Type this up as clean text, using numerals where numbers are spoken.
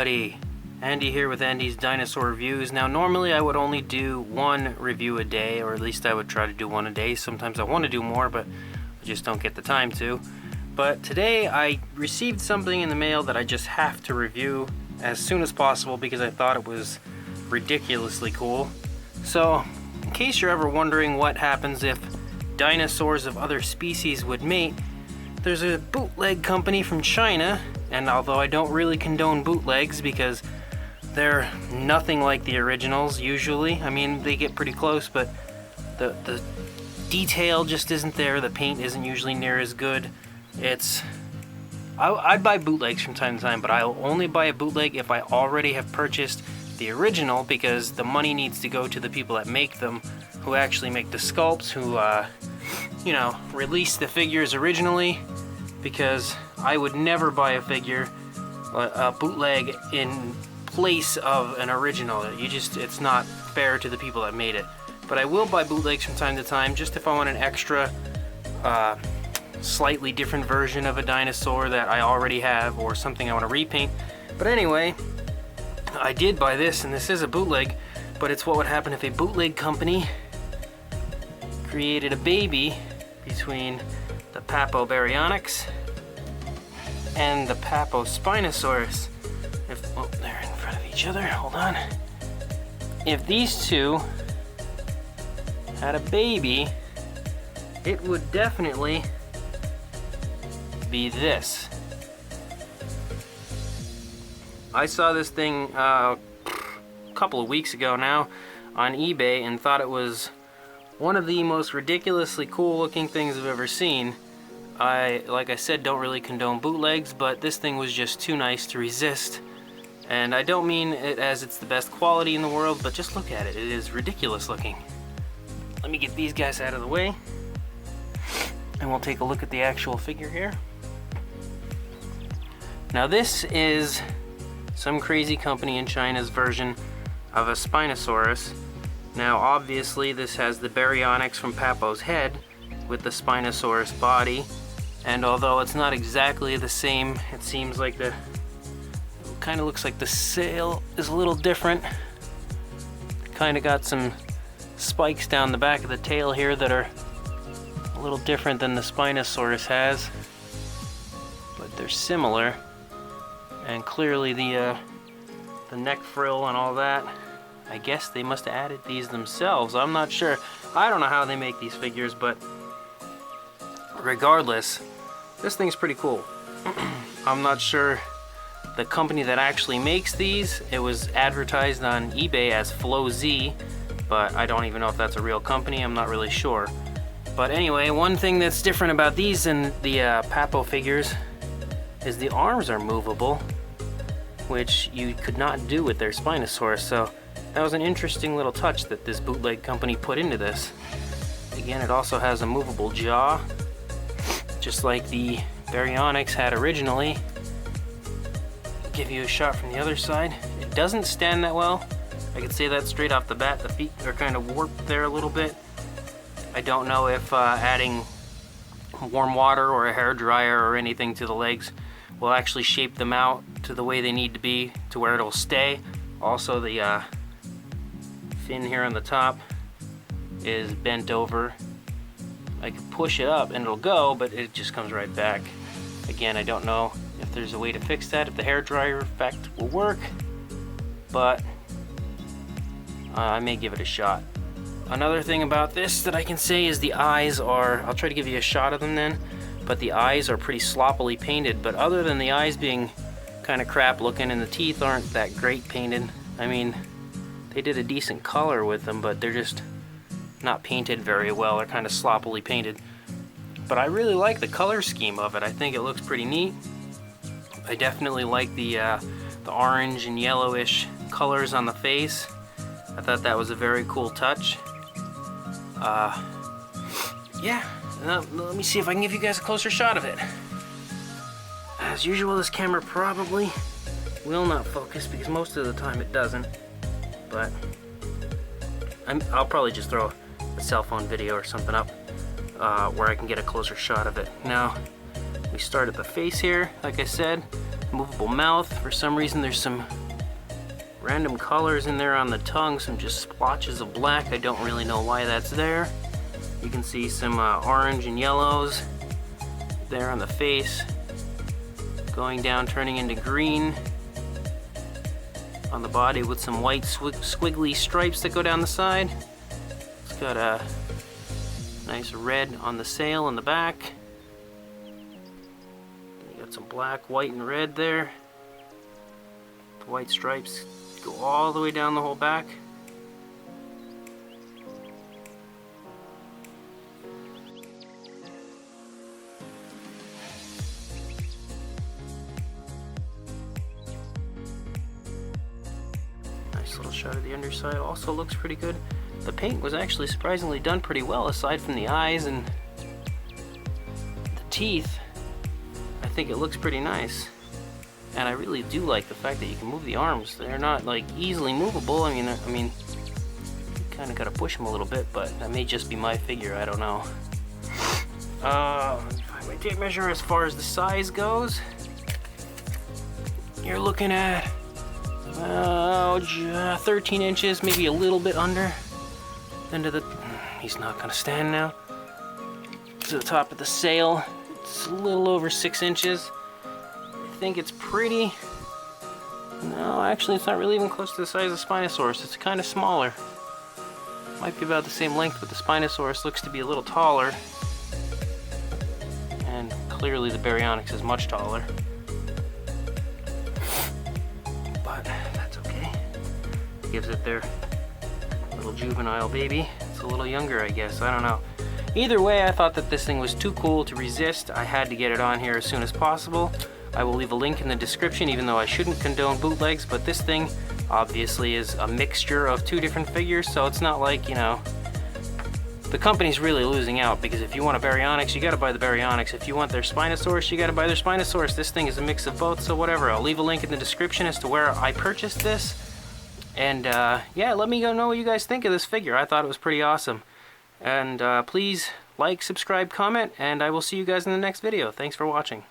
everybody, Andy here with Andy's Dinosaur Reviews. Now normally I would only do one review a day, or at least I would try to do one a day. Sometimes I want to do more, but I just don't get the time to. But today I received something in the mail that I just have to review as soon as possible because I thought it was ridiculously cool. So in case you're ever wondering what happens if dinosaurs of other species would mate, there's a bootleg company from China, and although I don't really condone bootlegs because they're nothing like the originals usually, I mean they get pretty close, but the detail just isn't there, the paint isn't usually near as good. I'd buy bootlegs from time to time, but I'll only buy a bootleg if I already have purchased the original, because the money needs to go to the people that make them, who actually make the sculpts, who release the figures originally, because I would never buy a bootleg in place of an original. It's not fair to the people that made it. But I will buy bootlegs from time to time, just if I want an extra slightly different version of a dinosaur that I already have, or something I want to repaint. But anyway, I did buy this, and this is a bootleg, but it's what would happen if a bootleg company created a baby between the Papo baryonyx and the Papo Spinosaurus. They're in front of each other, hold on. If these two had a baby, it would definitely be this. I saw this thing a couple of weeks ago now on eBay and thought it was one of the most ridiculously cool looking things I've ever seen. Like I said, don't really condone bootlegs, but this thing was just too nice to resist. And I don't mean it as it's the best quality in the world, but just look at it. It is ridiculous looking. Let me get these guys out of the way, and we'll take a look at the actual figure here. Now this is some crazy company in China's version of a Spinosaurus. Now obviously this has the baryonyx from Papo's head with the Spinosaurus body, and although it's not exactly the same, it seems like it kind of looks like the sail is a little different. Kind of got some spikes down the back of the tail here that are a little different than the Spinosaurus has, but they're similar. And clearly the neck frill and all that, I guess they must have added these themselves. I'm not sure. I don't know how they make these figures, but regardless, this thing's pretty cool. I'm not sure the company that actually makes these. It was advertised on eBay as FlowZ, but I don't even know if that's a real company. I'm not really sure. But anyway, one thing that's different about these than the Papo figures is the arms are movable, which you could not do with their Spinosaurus. So that was an interesting little touch that this bootleg company put into this. Again, it also has a movable jaw, just like the baryonyx had originally. I'll give you a shot from the other side. It doesn't stand that well. I could say that straight off the bat. The feet are kind of warped there a little bit. I don't know if adding warm water or a hair dryer or anything to the legs will actually shape them out to the way they need to be, to where it'll stay. Also, the fin here on the top is bent over. I could push it up and it'll go, but it just comes right back. Again, I don't know if there's a way to fix that, if the hair dryer effect will work, but I may give it a shot. Another thing about this that I can say is the eyes are, I'll try to give you a shot of them then, but the eyes are pretty sloppily painted. But other than the eyes being kind of crap looking and the teeth aren't that great painted, I mean, they did a decent color with them, but they're just not painted very well. They're kind of sloppily painted. But I really like the color scheme of it. I think it looks pretty neat. I definitely like the orange and yellowish colors on the face. I thought that was a very cool touch. Yeah, let me see if I can give you guys a closer shot of it. As usual, this camera probably will not focus because most of the time it doesn't, but I'll probably just throw a cell phone video or something up where I can get a closer shot of it. Now, we start at the face here. Like I said, movable mouth. For some reason there's some random colors in there on the tongue, some just splotches of black. I don't really know why that's there. You can see some orange and yellows there on the face, going down, turning into green on the body with some white squiggly stripes that go down the side. It's got a nice red on the sail in the back. You got some black, white, and red there. The white stripes go all the way down the whole back. Nice little shot of the underside, also looks pretty good. The paint was actually surprisingly done pretty well, aside from the eyes and the teeth. I think it looks pretty nice. And I really do like the fact that you can move the arms. They're not like easily movable. I mean, you kind of got to push them a little bit, but that may just be my figure. I don't know. Let me find my tape measure. As far as the size goes, you're looking at 13 inches, maybe a little bit under. Into the, he's not gonna stand now. To the top of the sail, it's a little over 6 inches. I think it's pretty. No, actually, it's not really even close to the size of Spinosaurus. It's kind of smaller. Might be about the same length, but the Spinosaurus looks to be a little taller. And clearly the Baryonyx is much taller. But that's okay. Gives it their little juvenile baby. It's a little younger, I guess. I don't know. Either way, I thought that this thing was too cool to resist. I had to get it on here as soon as possible. I will leave a link in the description, even though I shouldn't condone bootlegs, but this thing obviously is a mixture of two different figures, so it's not like, you know, the company's really losing out, because if you want a Baryonyx, you gotta buy the Baryonyx. If you want their Spinosaurus, you gotta buy their Spinosaurus. This thing is a mix of both, so whatever. I'll leave a link in the description as to where I purchased this. And yeah, let me know what you guys think of this figure. I thought it was pretty awesome. And please like, subscribe, comment, and I will see you guys in the next video. Thanks for watching.